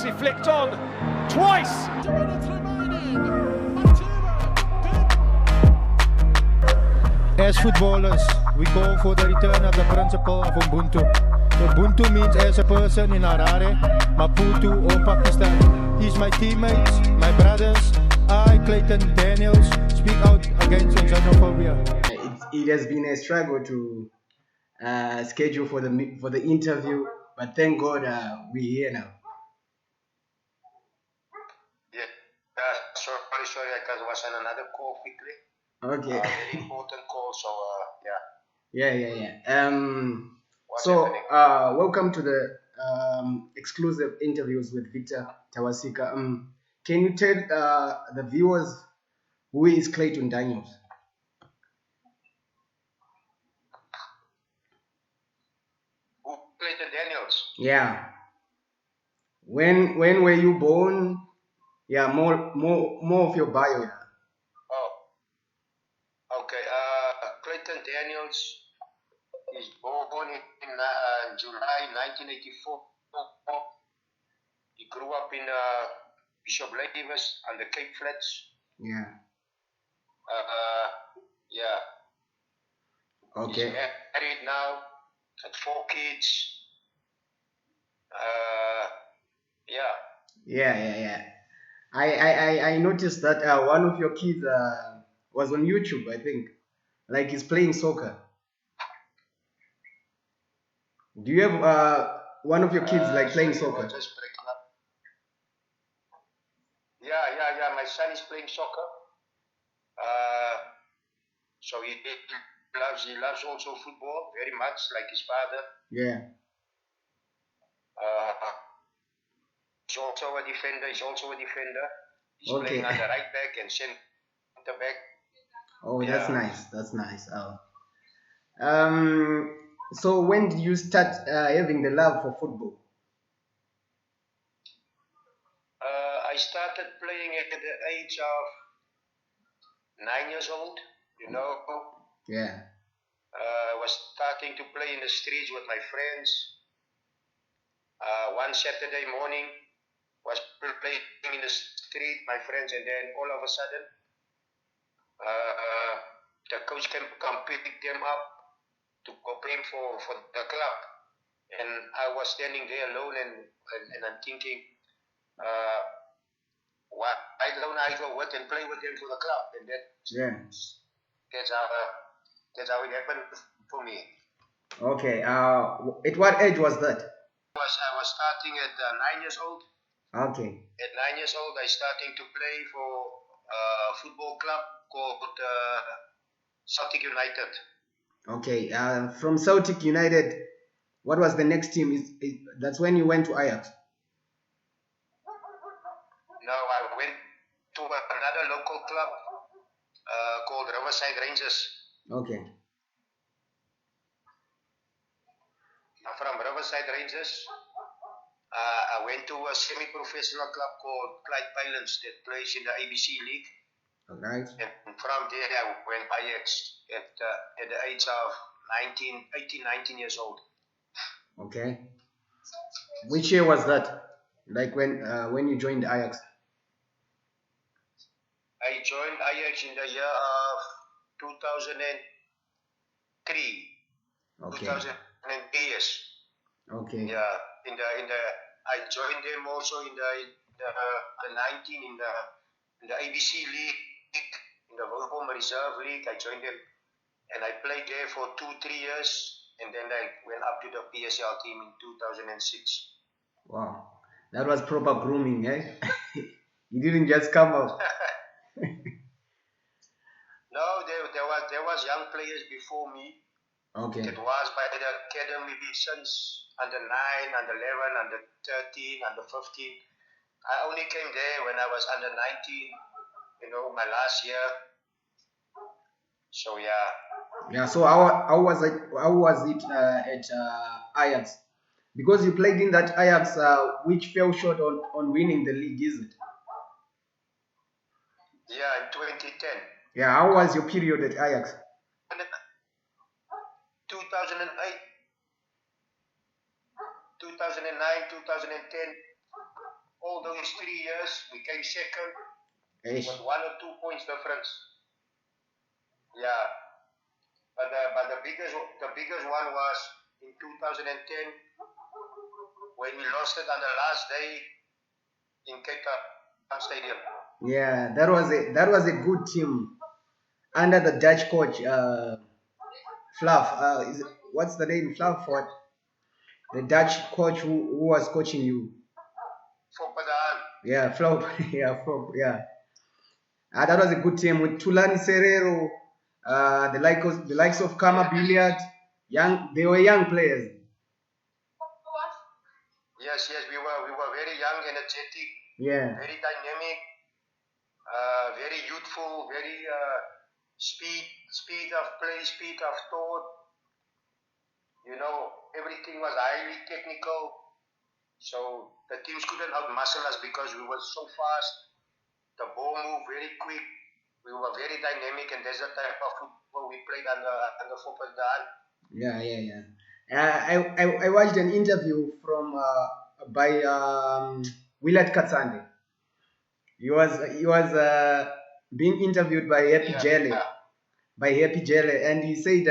nicely flicked on twice. As footballers, we call for the return of the principle of Ubuntu. Ubuntu means as a person in Harare, Maputo or Pakistan. He's my teammates, my brothers. I, Clayton Daniels, speak out against xenophobia. It has been a struggle to schedule for the interview, but thank God we're here now. Yeah, sorry, I was on another call quickly. Okay. Very important call, so Yeah. Welcome to the exclusive interviews with Victor Tawasika. Can you tell the viewers who is Clayton Daniels? Who Clayton Daniels? Yeah. When were you born? Yeah, more of your bio. Yeah. Oh, okay. Clayton Daniels is born in July 1984. He grew up in Bishop Davis and the Cape Flats. Yeah. Yeah. Okay. He's married now, got 4 kids. Yeah. I noticed that one of your kids was on YouTube, I think. Like he's playing soccer. Do you have one of your kids like playing soccer? Just breaking up. Yeah. My son is playing soccer. So he loves also football very much, like his father. Yeah. He's also a defender. He's Okay. playing on the right back and centre back. Oh, Yeah. That's nice. So when did you start having the love for football? I started playing at the age of 9 years old. Yeah. I was starting to play in the streets with my friends. One Saturday morning, was playing in the street, my friends, and then all of a sudden, the coach can come pick them up to go playing for the club. And I was standing there alone and I'm thinking, why don't I go work and play with them for the club? And that's how it happened for me. Okay. At what age was that? I was starting at 9 years old. Okay. At 9 years old, I starting to play for a football club called Celtic United. Okay. From Celtic United, what was the next team? That's when you went to Ajax? No, I went to another local club called Riverside Rangers. Okay. From Riverside Rangers, I went to a semi-professional club called Clyde Pylons that plays in the ABC League. Alright. And from there, I went Ajax at the age of 19 years old. Okay. Which year was that? Like when you joined Ajax? I joined Ajax in the year of 2003. Okay. 2003 years. Okay. Yeah. I joined them also in the 19 in the ABC League, in the Volvo Reserve League. I joined them and I played there for 2-3 years. And then I went up to the PSL team in 2006. Wow, that was proper grooming, eh? You didn't just come out. No, there was young players before me. Okay. It was by the academy since under 9, under 11, under 13, under 15. I only came there when I was under 19. My last year. So yeah. Yeah. So how was it? How was it at Ajax? Because you played in that Ajax, which fell short on winning the league, is it? Yeah, in 2010. Yeah. How was your period at Ajax? 2008, 2009, 2010. all those 3 years, we came second Eish. with 1 or 2 points difference. Yeah, but the biggest one was in 2010 when we lost it on the last day in Cape Town Stadium. Yeah, that was a good team under the Dutch coach Fluff. What's the name? Fluff what? The Dutch coach who was coaching you. Foppadaan. Yeah, Fluff. Yeah, Fluff. Yeah. That was a good team with Tulani Serero, the likes of Kama Billiard. They were young players. Yes, we were very young, energetic, Yeah. very dynamic, very youthful, very speed of play, speed of thought. You know, everything was highly technical. So the teams couldn't outmuscle us because we were so fast. The ball moved very quick. We were very dynamic, and that's the type of football we played under Foppadaan. Yeah. I watched an interview by Willard Katsande. He was being interviewed by Happy Jelly, and he said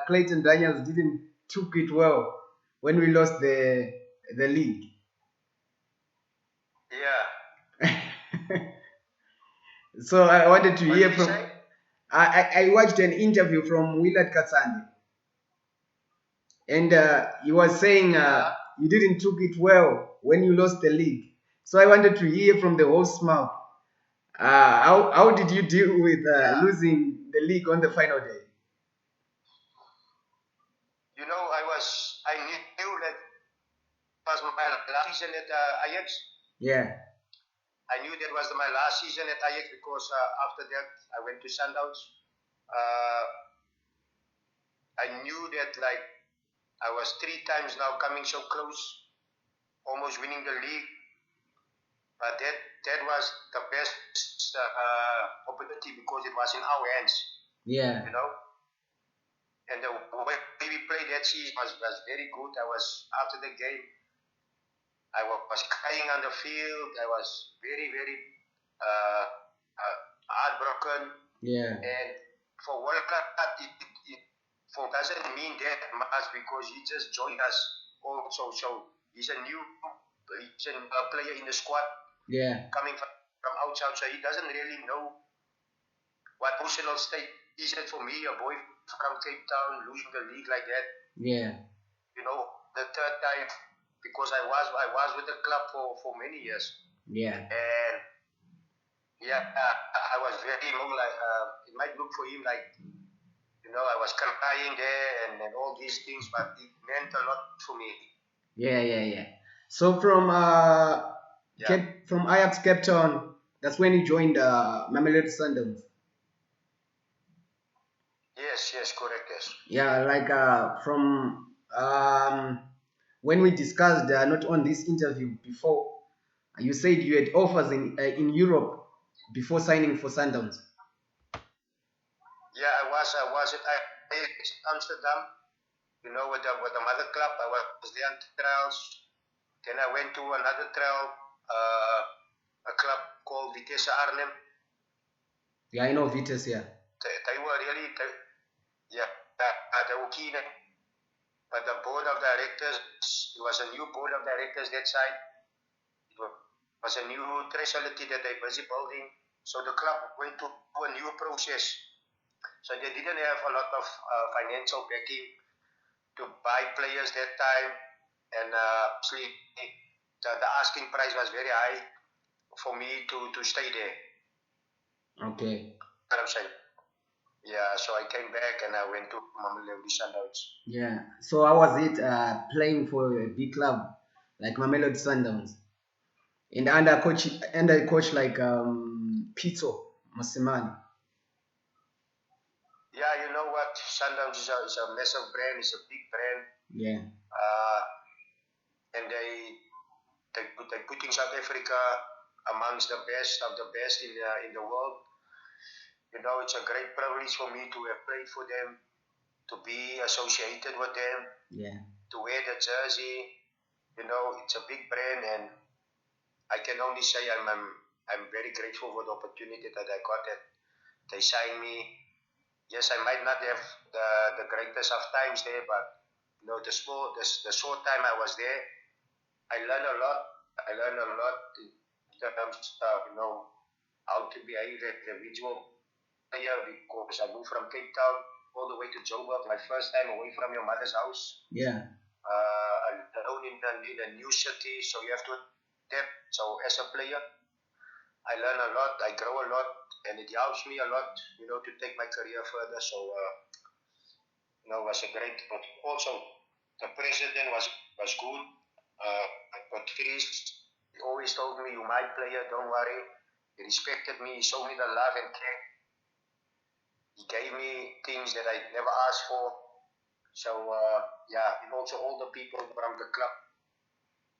Clayton Daniels didn't took it well when we lost the league. Yeah. So I wanted to What hear did he from. say? I watched an interview from Willard Katsande, and he was saying you didn't took it well when you lost the league. So I wanted to hear from the horse's mouth. How did you deal with losing the league on the final day? You know, I knew that was my last season at Ajax. Yeah. I knew that was my last season at Ajax because after that I went to Sundowns. I knew that like I was 3 times now coming so close, almost winning the league. But that was the best opportunity because it was in our hands. Yeah. You know. And the way we played that season was very good. I was after the game, I was crying on the field. I was very, very heartbroken. Yeah. And for World Cup, it doesn't mean that much because he just joined us also. So he's a new player in the squad. Yeah. Coming from outside, so he doesn't really know what emotional state is it for me, a boy from Cape Town, losing the league like that. Yeah. You know, the third time, because I was with the club for many years. Yeah. And yeah, I was very like it might look for him like, you know, I was crying there and all these things, but it meant a lot for me. Yeah. So from from Ajax Cape Town, that's when you joined Mamelodi Sundowns. Yes, correct, yes. Yeah, like from when we discussed not on this interview before, you said you had offers in Europe before signing for Sundowns. Yeah, I was at Amsterdam, you know, with the mother club. I was there on trials. Then I went to another trial, a club called Vitesse Arnhem. Yeah, I know Vitesse, yeah. They were really, they were keen. But the board of directors, it was a new board of directors that side. It was a new facility that they busy building. So the club went to a new process. So they didn't have a lot of financial backing to buy players that time. And actually, the asking price was very high for me to stay there. Okay. What I'm saying. Yeah, so I came back and I went to Mamelodi Sundowns. Yeah. So how was it playing for a big club like Mamelodi Sundowns? And under a coach like Pito Mosimane? Yeah, you know what? Sundowns is a massive brand. It's a big brand. Yeah. And they putting South Africa amongst the best of the best in the world. You know, it's a great privilege for me to have played for them, to be associated with them, Yeah. to wear the jersey. You know, it's a big brand, and I can only say I'm very grateful for the opportunity that I got. That they signed me. Yes, I might not have the greatest of times there, but the short time I was there, I learned a lot. I learned a lot in terms of how to be an individual player, because I moved from Cape Town all the way to Joburg, my first time away from your mother's house. Yeah. Alone in a new city, so you have to adapt. So as a player, I learn a lot, I grow a lot, and it helps me a lot, to take my career further. So, it was a great. But also, the president was good. Patrice, he always told me, "You my player, don't worry." He respected me. He showed me the love and care. He gave me things that I never asked for. So, and also all the people from the club,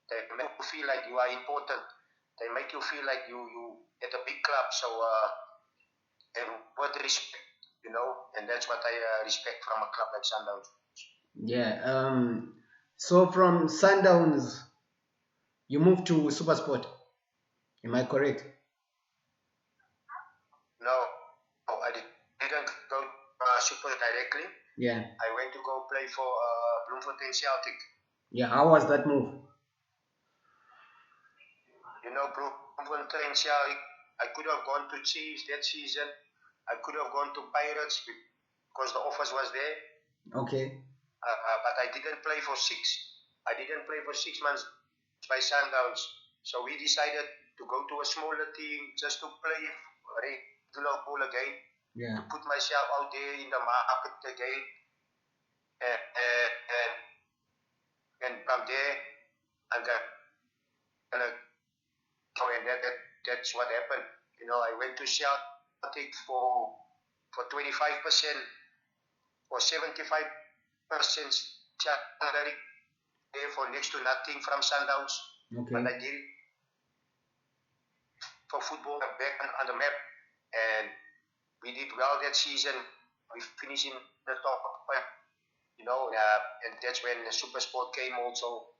they make you feel like you are important. They make you feel like you at a big club. So, and with respect, and that's what I respect from a club like Sundowns. Yeah. So from Sundowns, you moved to SuperSport. Am I correct? No, I didn't go Super directly. Yeah. I went to go play for Bloemfontein Celtic. Yeah. How was that move? Bloemfontein Celtic, I could have gone to Chiefs that season. I could have gone to Pirates because the offers was there. Okay. But I didn't play for 6 months by Sundowns. So we decided to go to a smaller team just to play regular ball again. Yeah. To put myself out there in the market again. And from there, I'm gonna go, and that's what happened. I went to Celtic for 25% or 75% salary there for next to nothing from Sundowns. Okay. But I did it for football back on the map, and we did well that season. We finished in the top, and that's when the SuperSport came also.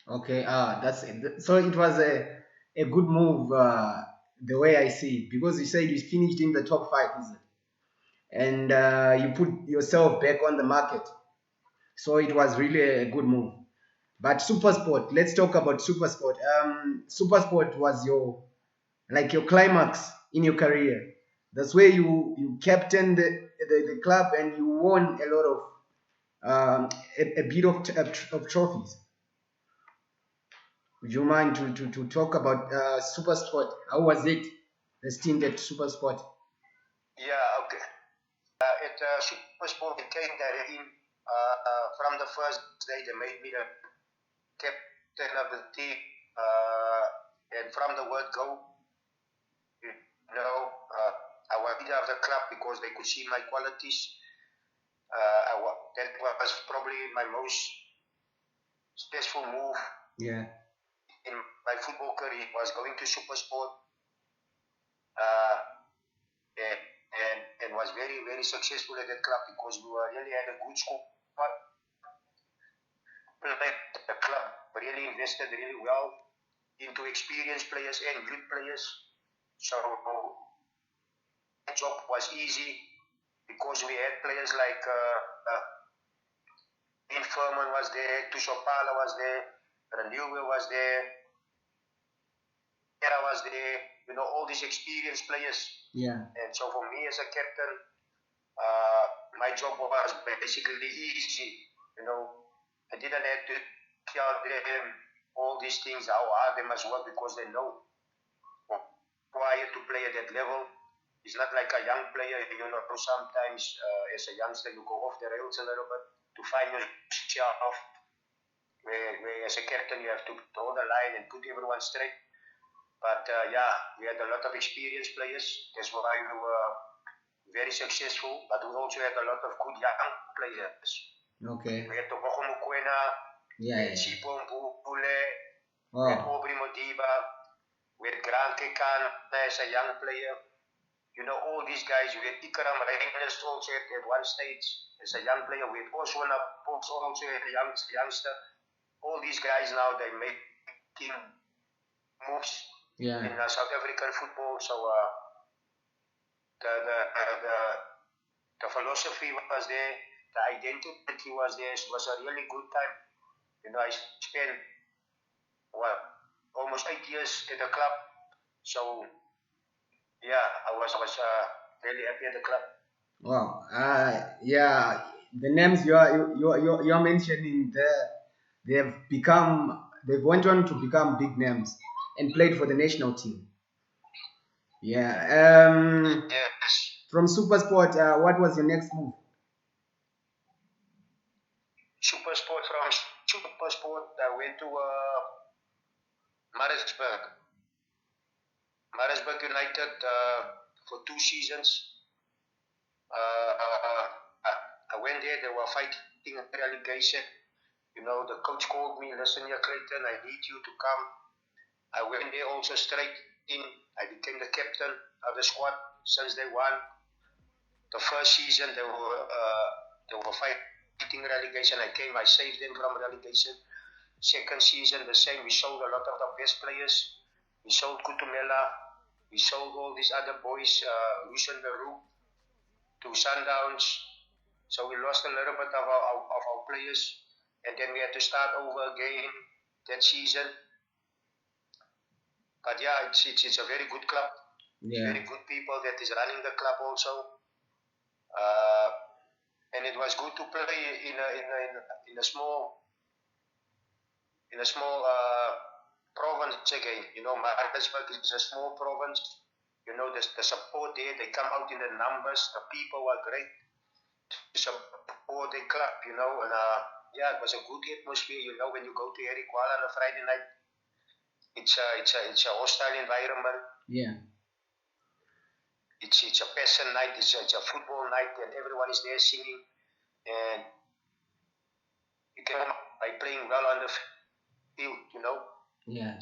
Okay. That's it. So it was a good move, the way I see it, because you said you finished in the top 5, is it? And you put yourself back on the market. So it was really a good move. But SuperSport, let's talk about SuperSport. SuperSport was your climax in your career. That's where you captained the club and you won a lot of a bit of trophies. Would you mind to talk about SuperSport? How was it, the stint at SuperSport? Yeah, okay. At SuperSport, it came directly from the first day. They made me the captain of the team, and from the word go, I was leader of the club because they could see my qualities. That was probably my most stressful move. Yeah. In my football career was going to SuperSport, and was very, very successful at that club because we really had a good squad. The club really invested really well into experienced players and good players. So the job was easy because we had players like Ian Furman was there, Tushopala was there, Renewal was there, Era was there, all these experienced players. Yeah. And so for me as a captain, my job was basically easy. I didn't have to tell them all these things, how hard they must work, because they know prior to play at that level. It's not like a young player, sometimes as a youngster you go off the rails a little bit to find yourself, where as a captain you have to draw the line and put everyone straight. But we had a lot of experienced players. That's why we were very successful, but we also had a lot of good young players. Okay. We had Tobogo Mokoena, we had Sipho Mpule, we had Aubrey Modiba, we had Grant Kekan as a young player. All these guys. We had Ikaram Reynolds also at one stage as a young player. We had Oswana also as a youngster. all these guys now, they making moves Yeah. in South African football. So the philosophy was there, the identity was there. It was a really good time. I spent almost 8 years at the club. So yeah, I was really happy at the club. Wow. Yeah. The names you're mentioning there, they've went on to become big names and played for the national team. Yeah. Yes. From Supersport, what was your next move? Supersport, from Supersport, I went to Maritzburg United for 2 seasons. I went there, they were fighting relegation. The coach called me, listen here, Clayton, I need you to come. I went there also straight in. I became the captain of the squad since they won. The first season, they were fighting relegation. I came, I saved them from relegation. Second season, the same. We sold a lot of the best players. We sold Kutumela. We sold all these other boys, Lucien Leroux, to Sundowns. So we lost a little bit of our players. And then we had to start over again that season. But yeah, it's a very good club. Yeah. Very good people that is running the club also. And it was good to play in a small province again. Maritzburg is a small province. The support there, they come out in the numbers. The people are great to support the club, and yeah, it was a good atmosphere. When you go to Erikwala on a Friday night, it's a hostile environment. Yeah. It's a passion night. It's a football night, and everyone is there singing. And you come by playing well on the field, Yeah.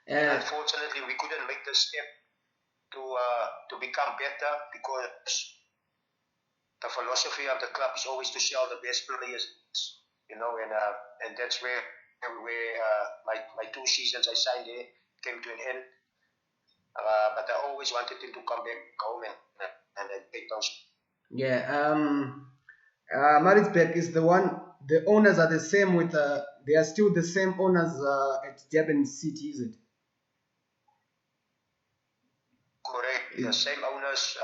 Unfortunately, we couldn't make the step to become better because the philosophy of the club is always to sell the best players, and that's where my 2 seasons I signed there came to an end. But I always wanted him to come back home and take those. Yeah. Maritzburg is the one. The owners are the same with. They are still the same owners at Durban City, is it? Correct. The same owners.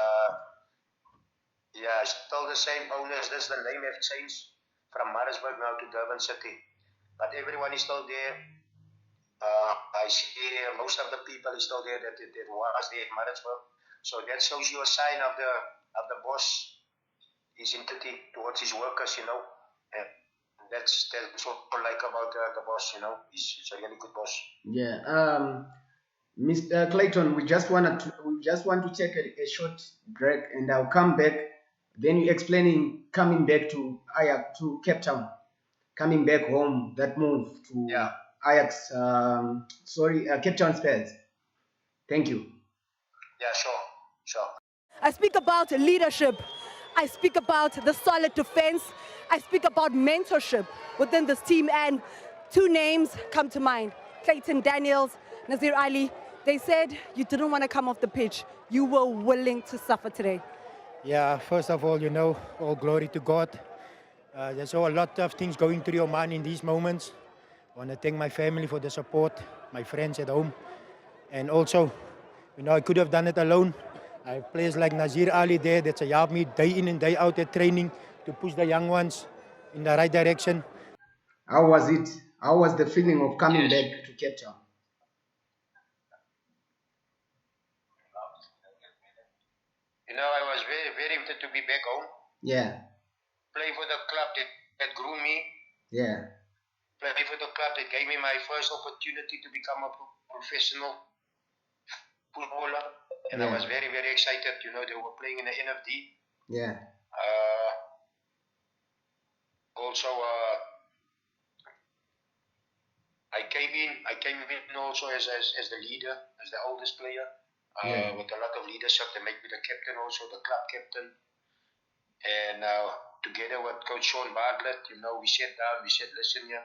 Yeah, still the same owners. Just the name have changed from Maritzburg now to Durban City, but everyone is still there. I see most of the people is still there that was there at Maritzburg. So that shows you a sign of the boss, his integrity towards his workers, And that's what I like about the boss, He's a really good boss. Yeah. Mr. Clayton, we just want to take a short break, and I'll come back. Then you explaining coming back to Ajax, to Cape Town, coming back home. That move to Ajax. Cape Town Spurs. Thank you. Yeah, sure. I speak about leadership. I speak about the solid defense. I speak about mentorship within this team, and 2 names come to mind: Clayton Daniels, Nazir Ali. They said you didn't want to come off the pitch. You were willing to suffer today. Yeah, first of all, all glory to God. There's a lot of things going through your mind in these moments. I want to thank my family for the support, my friends at home. And also, I could have done it alone. I have players like Nazir Ali there that help me day in and day out at training to push the young ones in the right direction. How was it? How was the feeling of coming back to Cape Town? I was very, very excited to be back home. Yeah. Play for the club that grew me. Yeah. Play for the club that gave me my first opportunity to become a professional footballer. And I was very, very excited. They were playing in the NFD. Yeah. Also, I came in also as the leader, as the oldest player. With a lot of leadership. They made me the captain also, the club captain. And together with Coach Sean Bartlett, we sat down, we said, listen here,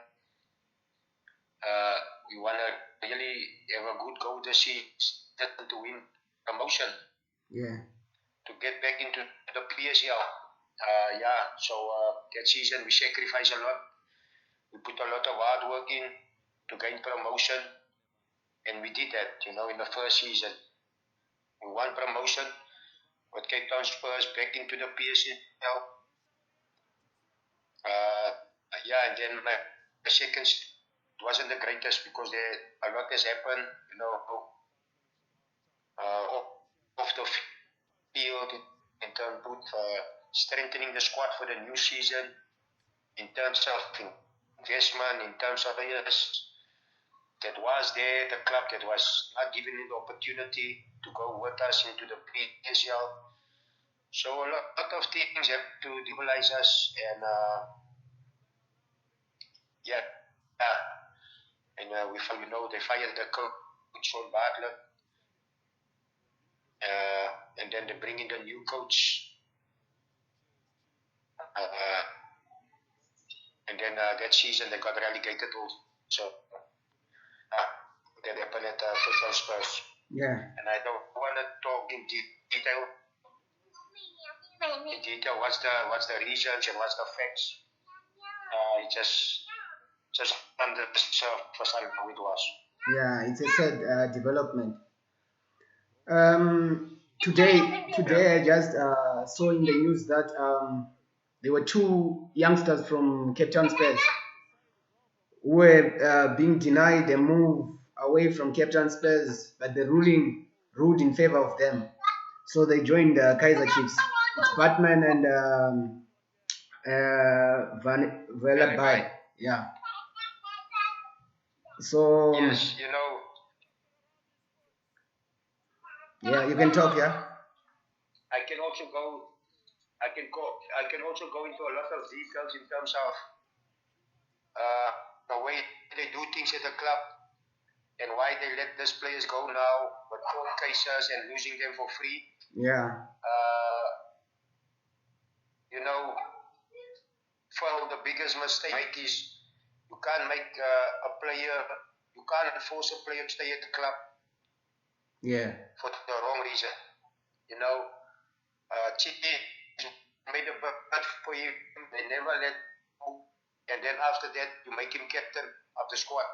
We want to really have a good go this season to win promotion, Yeah. to get back into the PSL. So that season we sacrificed a lot. We put a lot of hard work in to gain promotion, and we did that, in the first season. We won promotion with Cape Town Spurs back into the PSL. And then my second wasn't the greatest because a lot has happened, off the field in terms of strengthening the squad for the new season, in terms of investment, in terms of players that was there, the club that was not given the opportunity to go with us into the PSL. So a lot of things have to demobilize us, and they fired the coach Sean Bartlett, and then they bring in the new coach, and then that season they got relegated also. That happened at Football Spurs. Yeah. And I don't want to talk in detail. What's the reasons and what's the facts. It just under the surface how it was. Yeah, it's a sad development. Today I just saw in the news that there were two youngsters from Cape Town Spurs who were being denied a move away from Cape Town Spurs, but the ruling ruled in favor of them. So they joined Kaiser Chiefs. It's Batman and Van Velabai. Yeah. So Yes, yeah, you can talk. Yeah. I can also go into a lot of details in terms of the way they do things at the club and why they let these players go now with court cases and losing them for free. Yeah. For the biggest mistake is you can't force a player to stay at the club. Yeah. For the wrong reason. Chiti made a bet for him, they never let go, and then after that you make him captain of the squad.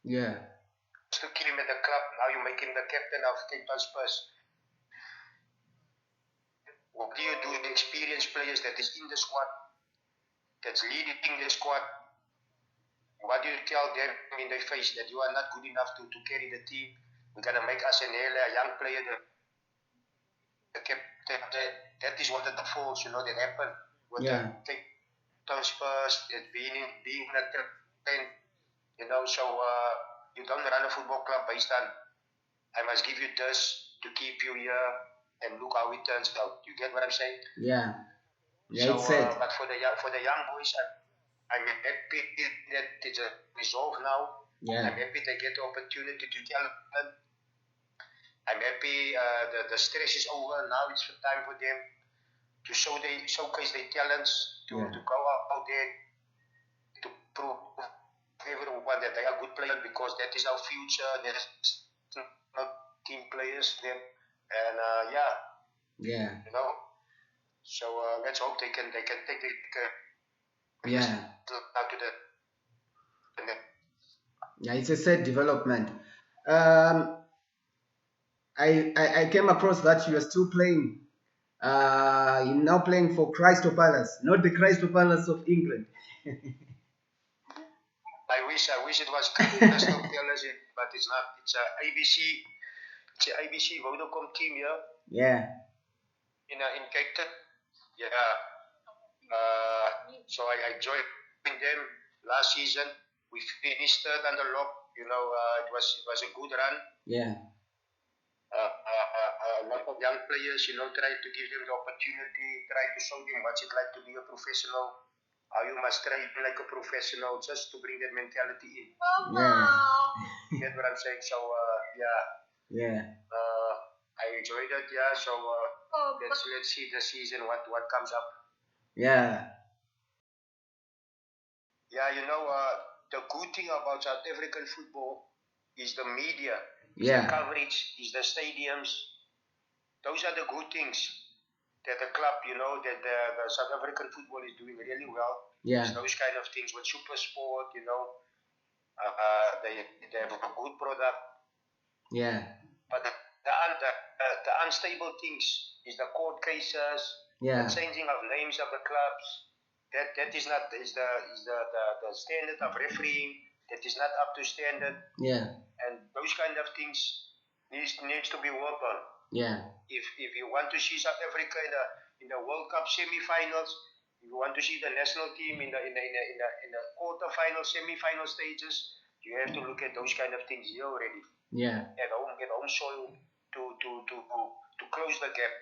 Yeah. To kill him at the club, now you make him the captain of Cape Town Spurs. What do you do with experienced players that is in the squad, that's leading the squad? What do you tell them in their face? That you are not good enough to carry the team? We're going to make Asenele a young player, the captain. That is one of the faults, that happened with the Cape Town Spurs, being a captain, so you don't run a football club based on, I must give you this to keep you here and look how it turns out. You get what I'm saying? Yeah. Yeah, so, it's sad. But for the young boys, I'm happy that it's resolved now. Yeah. I'm happy they get the opportunity to tell them. I'm happy the stress is over. Now it's the time for them to showcase their talents, to go out there, to prove everyone that they are good players, because that is our future. There's not team players there. And so let's hope they can take the out to the net. Yeah, it's a sad development. I came across that you are still playing. You're now playing for Crystal Palace, not the Crystal Palace of England. I wish it was Crystal Palace, but it's not. It's a ABC. It's a ABC Vodacom team here. Yeah. In Cape Town. Yeah. So I joined them last season. We finished third on the log. It was a good run. Yeah. A lot of young players, try to give them the opportunity, try to show them what's it like to be a professional, how you must train like a professional, just to bring that mentality in. Yeah. You get what I'm saying? So, Yeah. I enjoyed it, so let's see the season, what comes up. Yeah. Yeah, the good thing about South African football is the media, is Yeah. the coverage, is the stadiums. Those are the good things that the club, that the South African football is doing really well. Yeah. It's those kind of things with super sport, they have a good product. Yeah. But the unstable things is the court cases, Yeah. the changing of names of the clubs. That is not the standard of refereeing. That is not up to standard. Yeah. And those kind of things needs to be worked on. Yeah. If you want to see South Africa in the World Cup semi-finals, if you want to see the national team in the quarter-final, semi-final stages, you have to look at those kind of things here already. Yeah. At home soil to close the gap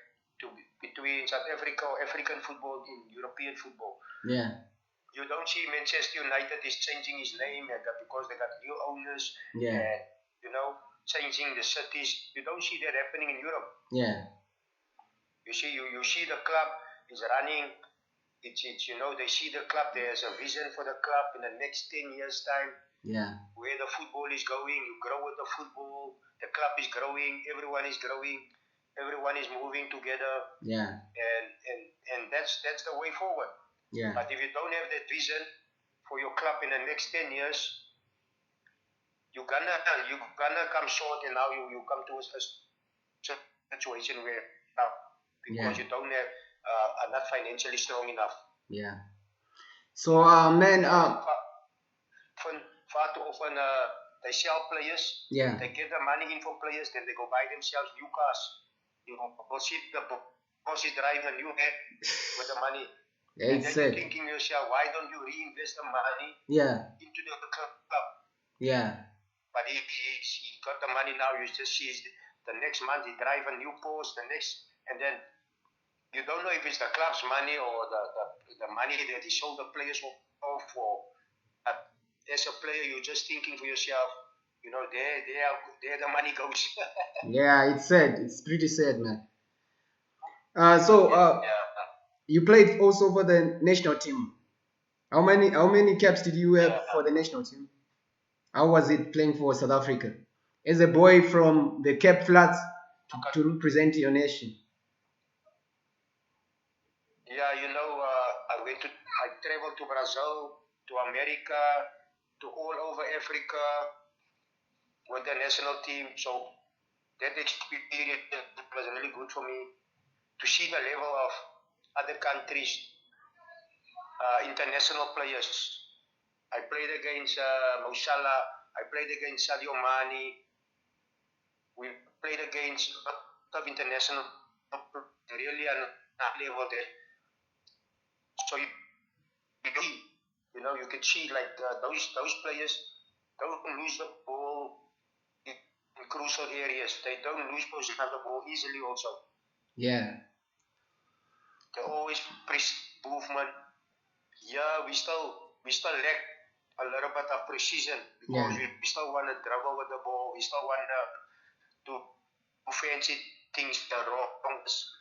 between South Africa or African football and European football. Yeah. You don't see Manchester United is changing his name because they got new owners. Yeah. And changing the cities. You don't see that happening in Europe. Yeah. You see the club is running. It's they see the club. There's a vision for the club in the next 10 years time. Yeah. Where the football is going, you grow with the football. The club is growing. Everyone is growing. Everyone is moving together. Yeah. And that's the way forward. Yeah. But if you don't have that vision for your club in the next 10 years, you're gonna come short, and now you come to a situation where because you don't have are not financially strong enough. Yeah. So man, far too often they sell players. Yeah. They get the money in for players, then they go buy themselves new cars. We'll see the boss is driving a new head with the money. And then you're thinking to yourself, why don't you reinvest the money into the club? Yeah. But he got the money now. You just see the next month he drive a new Porsche. And then you don't know if it's the club's money or the money that he sold the players off for. But as a player, you're just thinking for yourself, there the money goes. Yeah, it's sad. It's pretty sad, man. You played also for the national team. How many caps did you have for the national team? How was it playing for South Africa? As a boy from the Cape Flats to represent your nation. Yeah, I traveled to Brazil, to America, to all over Africa with the national team. So that experience was really good for me to see the level of other countries, international players. I played against Mo Salah. I played against Sadio Mane. We played against a lot of international, really on that level there. So you can see like those players don't lose the ball in crucial areas. They don't lose possession of the ball easily also. Yeah. They always press movement. Yeah, we still lack a little bit of precision because we still want to dribble with the ball. We still want to do fancy things, the wrong.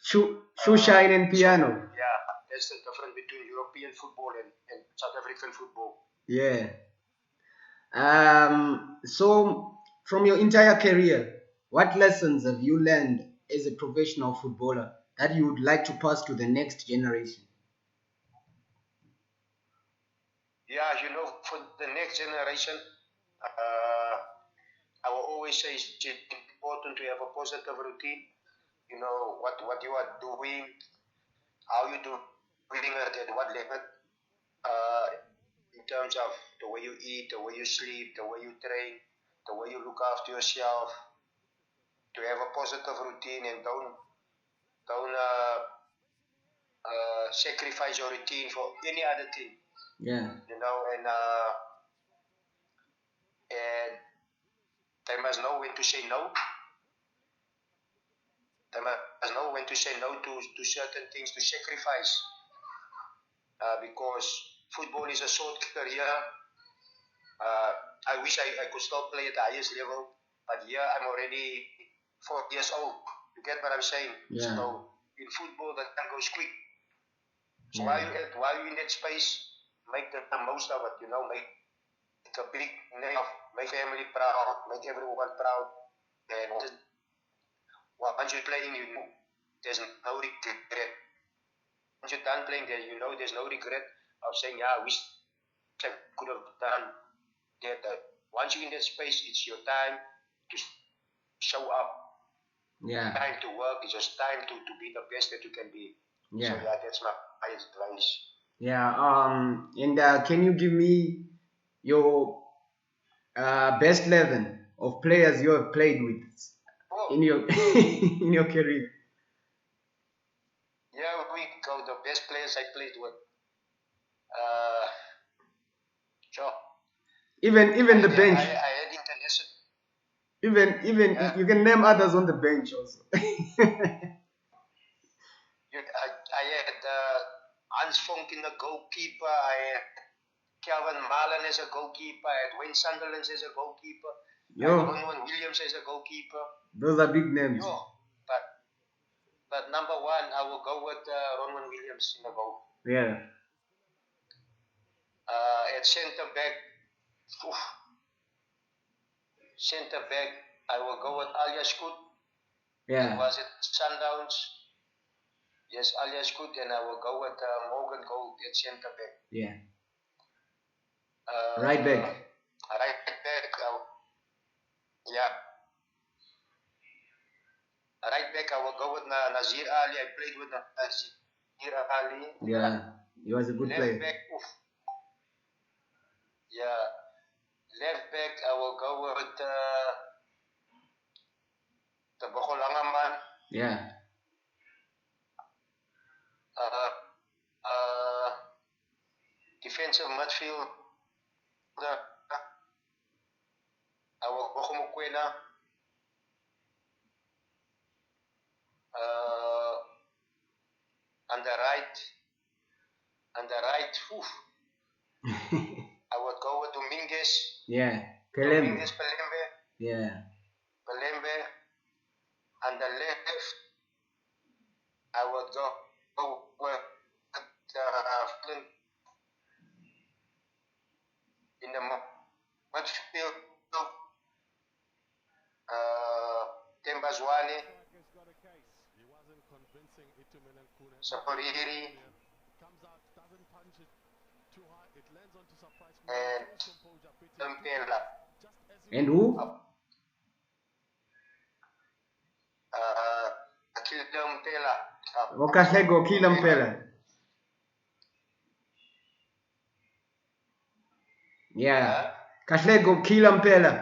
Shoe shine and piano. Yeah, that's the difference between European football and South African football. Yeah. So from your entire career, what lessons have you learned as a professional footballer that you would like to pass to the next generation? Yeah, for the next generation, I will always say it's important to have a positive routine. What you are doing, how you do it, at what level, in terms of the way you eat, the way you sleep, the way you train, the way you look after yourself. To have a positive routine and don't sacrifice your routine for any other thing. Yeah. And they must know when to say no. They must know when to say no to certain things, to sacrifice. Because football is a short career. I wish I could still play at the highest level, but here I'm already 4 years old. You get what I'm saying? Yeah. So in football, that time goes quick. So while you're in that space, make the most of it. Make a big name, make family proud, make everyone proud. And once you're playing, you know there's no regret. Once you're done playing, there you know there's no regret of saying, yeah, I wish I could have done that. Once you're in that space, it's your time to show up. Yeah. Time to work. It's just time to be the best that you can be. Yeah. So yeah, that's my advice. Yeah. And can you give me your best 11 of players you have played with in your in your career? Yeah, we go the best players I played with. Sure. Even the bench. I had international. Even Yeah. you can name others on the bench also. I had Hans Vonk in the goalkeeper. I had Calvin Marlin as a goalkeeper. I had Wayne Sunderland as a goalkeeper. I had Ronwen Williams as a goalkeeper. Those are big names. Yo, but number one, I will go with Ronwen Williams in the goal. Yeah. At centre back, I will go with Alias Kut. Yeah. Was it Sundowns? Yes, Alias Kut, and I will go with Morgan Gold at centre back. Yeah. Right back. Right back. Yeah. Right back, I will go with Nazir Ali. I played with Nazir Ali. Yeah. He was a good Left player. back, yeah. Left back, I will go with the Bogolanga man. Yeah. Defensive midfield. I will go Mokwena. On the right, I would go with Dominguez. Yeah. Dominguez Pelembe. Yeah. Pelembe. On the left, I would go with Flynn. In the midfield, Tembazwane. Saporiri. And Mpela. And who? Mpela. Okahlego Kilampela. Yeah. Kahlego Kilampela.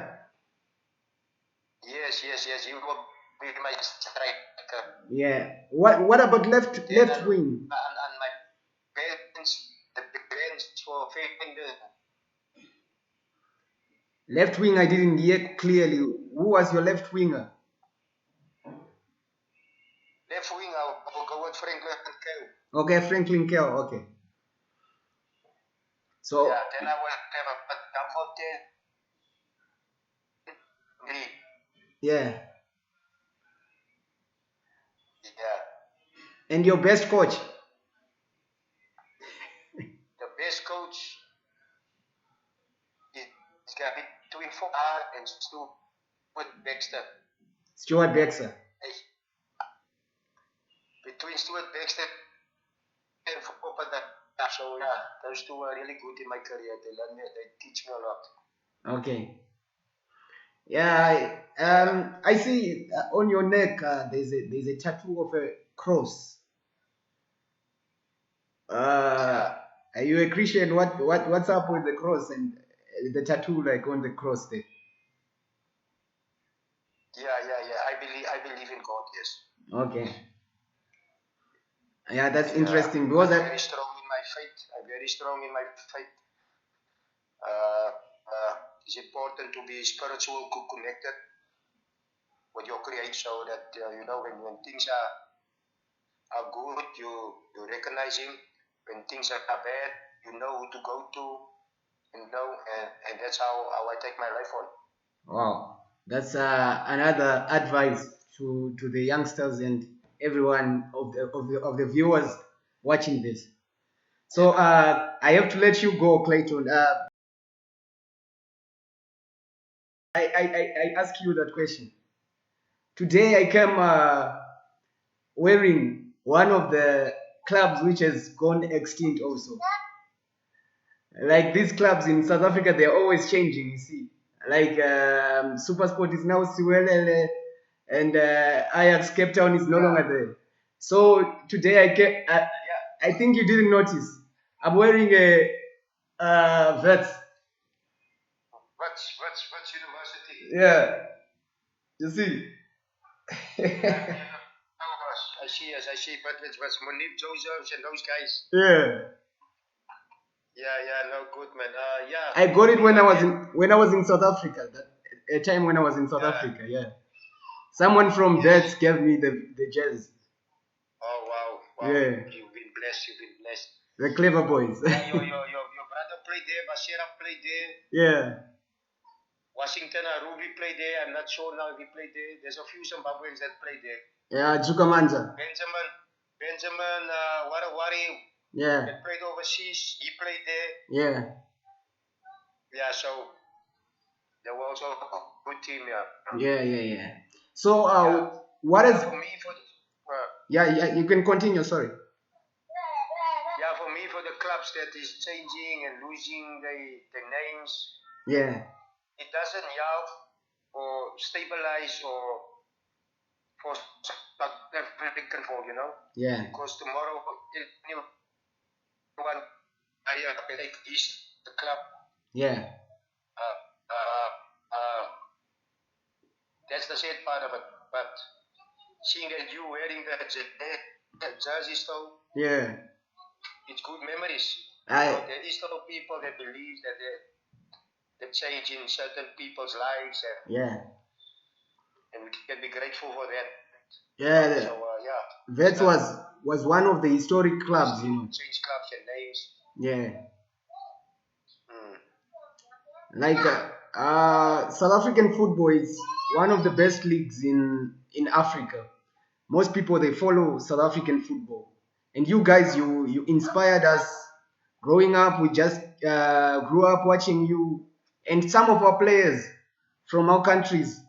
Yes. He will be my striker. Yeah. What about left wing? And my parents, the parents for failing the Left wing, I didn't hear clearly. Who was your left winger? left wing. I will go with Franklin Kell. Okay, Franklin Kell. Okay. So. Yeah, then I will have a double 10. Yeah. Yeah. And your best coach? The best coach is going to be between and Stuart Baxter. Stuart Baxter. Between Stuart Baxter and Fopapa. So yeah, those two are really good in my career. They teach me a lot. Okay. Yeah, I see on your neck there's a tattoo of a cross. Are you a Christian? What's up with the cross and the tattoo like on the cross there? Yeah. I believe in God. Yes. Okay. Yeah, that's interesting because I'm very strong in my faith. It's important to be spiritual, connected with your Creator, so that when things are good, you recognize Him. When things are bad, you know who to go to. And that's how I take my life on. Wow, that's another advice to the youngsters and everyone of the viewers watching this. So I have to let you go, Clayton. I ask you that question. Today I came wearing one of the clubs which has gone extinct also. Like these clubs in South Africa, they're always changing, you see. Like Supersport is now Siwelele, and Ajax Cape Town is no longer there. So today I think you didn't notice. I'm wearing a Vets. What's university? Yeah, you see. I see, but it was Monique Josephs and those guys. Yeah. Yeah, no good, man. Yeah. I got it when I was in South Africa. A time when I was in South Africa, yeah. Someone from Vets gave me the jazz. Oh wow. Yeah. You've been blessed. The clever boys. Yeah, your brother played there, Bashira played there. Yeah. Washington Ruby played there. I'm not sure now if he played there. There's a few Zimbabweans that played there. Yeah, Jukamanja. Benjamin Warawari. Yeah. That played overseas. He played there. Yeah. Yeah, so they were also a good team, yeah. Yeah. So what is for me yeah, you can continue, sorry. Yeah, for me, for the clubs that is changing and losing the names, Yeah. it doesn't help or stabilize or for South African football, you know? Yeah. Because tomorrow, anyone take the club. Yeah. That's the sad part of it. But seeing that you wearing the jersey still, Yeah. it's good memories. There is still people that believe that they're changing certain people's lives, and we can be grateful for that. Yeah. So That was one of the historic clubs, you know. Change clubs and names. Yeah. Like South African football is one of the best leagues in Africa. Most people, they follow South African football, and you guys, you inspired us. Growing up, we just grew up watching you, and some of our players from our countries,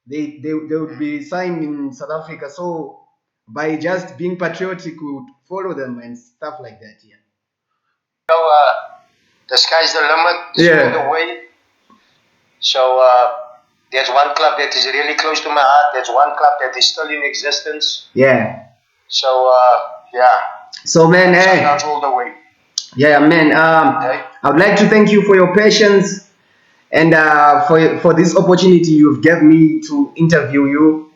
they would be signed in South Africa. So by just being patriotic, we would follow them and stuff like that. Yeah. So the sky's the limit. It's the way. So there's one club that is really close to my heart. There's one club that is still in existence. Yeah. So yeah. So man, hey. That's all the way. Yeah, man. I would like to thank you for your patience and for this opportunity you've given me to interview you.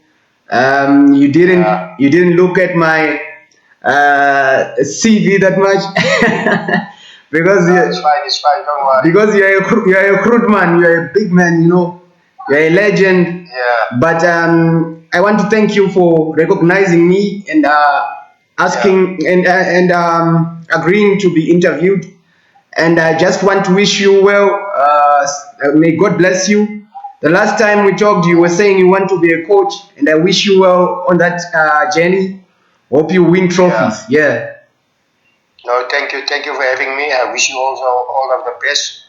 You didn't look at my CV that much because it's fine. Don't worry. Because you're a crude man. You're a big man. You know, you're a legend. Yeah. But I want to thank you for recognizing me and asking and agreeing to be interviewed. And I just want to wish you well. May God bless you. The last time we talked, you were saying you want to be a coach, and I wish you well on that journey. Hope you win trophies. Yeah. No, thank you for having me. I wish you also all of the best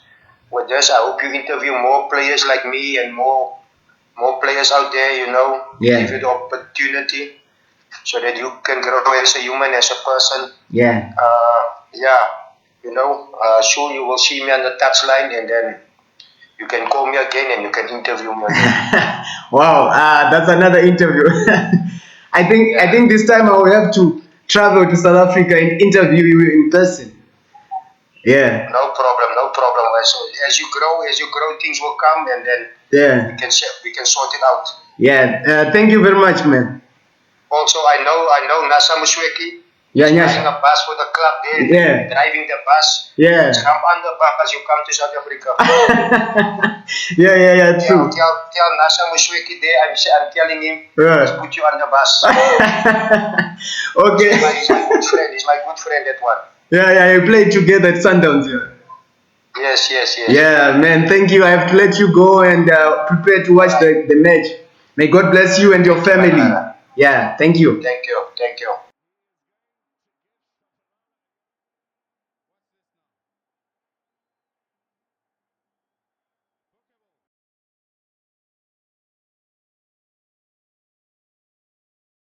with this. I hope you interview more players like me and more players out there, you know. Yeah. Give you the opportunity so that you can grow as a human, as a person. Yeah. You know, soon you will see me on the touchline, and then you can call me again and you can interview me again. Wow, that's another interview. I think this time I will have to travel to South Africa and interview you in person. Yeah. No problem. So as you grow, things will come, and then we can sort it out. Yeah. Thank you very much, man. Also, I know Nasa Musweki. Yeah, driving a bus for the club there. Yeah. Driving the bus. Yeah. Jump on the bus, you come to South Africa. Yeah, true. Tell Nasa Musweki there, I'm telling him, let's put you on the bus. Okay. He's my good friend. He's my good friend, that one. Yeah, you played together at Sundowns, yeah. Yes. Yeah, man, thank you. I have to let you go and prepare to watch the match. May God bless you and your family. Yeah, thank you. Thank you.